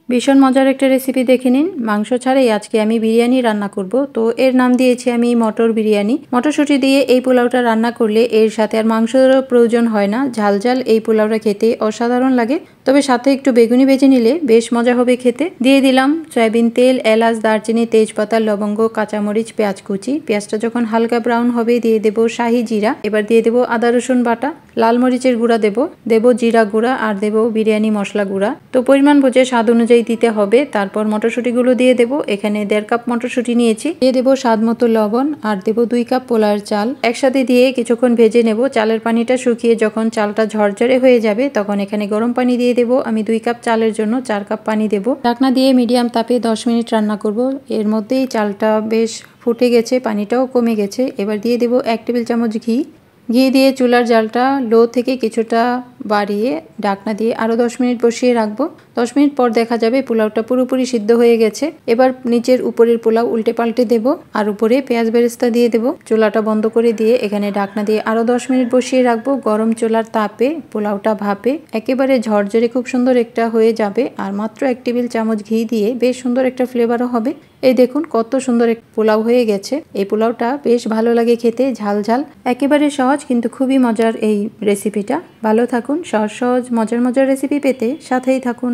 ভীষণ মজার একটা রেসিপি দেখে নিন। মাংস ছাড়াই আজকে আমি বিরিয়ানি রান্না করব। তো এর নাম দিয়েছি আমি মটর বিরিয়ানি। মটরশুঁটি দিয়ে এই পোলাওটা রান্না করলে এর সাথে আর মাংসেরও প্রয়োজন হয় না। ঝাল ঝাল এই পোলাওটা খেতে অসাধারণ লাগে। তবে সাথে একটু বেগুনি ভেজে নিলে বেশ মজা হবে খেতে। দিয়ে দিলাম সয়াবিন তেল, এলাচ, দারচিনি, তেজপাতা, লবঙ্গ, কাঁচামরিচ, পেঁয়াজ কুচি। পেঁয়াজটা যখন হালকা ব্রাউন হবে দিয়ে দেবো শাহি জিরা। এবার দিয়ে দেবো আদা রসুন বাটা, লাল মরিচের গুঁড়া দেবো জিরা গুঁড়া আর দেবো বিরিয়ানি মশলা গুঁড়া। তো পরিমাণ বুঝে স্বাদ অনুযায়ী দিতে হবে। তারপর মটরশুঁটিগুলো দিয়ে দেবো। এখানে 1.5 কাপ মটরশুঁটি নিয়েছি। দিয়ে দেবো স্বাদ মতো লবণ আর দেবো 2 কাপ পোলার চাল। একসাথে দিয়ে কিছুক্ষণ ভেজে নেব। চালের পানিটা শুকিয়ে যখন চালটা ঝরঝরে হয়ে যাবে তখন এখানে গরম পানি দিয়ে দেবো। আমি 2 কাপ চালের জন্য 4 কাপ পানি দেবো। ঢাকনা দিয়ে মিডিয়াম তাপে 10 মিনিট রান্না করব। এর মধ্যেই চালটা বেশ ফুটে গেছে, পানিটাও কমে গেছে। এবার দিয়ে দেবো 1 টেবিল চামচ ঘি। ঘি দিয়ে চুলার জালটা লো থেকে কিছুটা বাড়িয়ে ঢাকনা দিয়ে আরও 10 মিনিট বসিয়ে রাখবো। 10 মিনিট পর দেখা যাবে পোলাওটা পুরোপুরি সিদ্ধ হয়ে গেছে। এবার নিচের উপরের পোলাও উল্টে পাল্টে দেবো আর উপরে পেঁয়াজ বেরেস্তা দিয়ে দেবো। চুলাটা বন্ধ করে দিয়ে এখানে ঢাকনা দিয়ে আরও 10 মিনিট বসিয়ে রাখবো। গরম চুলার তাপে পোলাওটা ভাপে একেবারে ঝরঝরে খুব সুন্দর একটা হয়ে যাবে। আর মাত্র 1 টেবিল চামচ ঘি দিয়ে বেশ সুন্দর একটা ফ্লেভারও হবে। এই দেখুন কত সুন্দর এক পোলাও হয়ে গেছে। এই পোলাওটা বেশ ভালো লাগে খেতে, ঝাল ঝাল, একেবারে সহজ কিন্তু খুবই মজার এই রেসিপিটা। ভালো থাকুন। সহজ সহজ মজার মজার রেসিপি পেতে সাথেই থাকুন।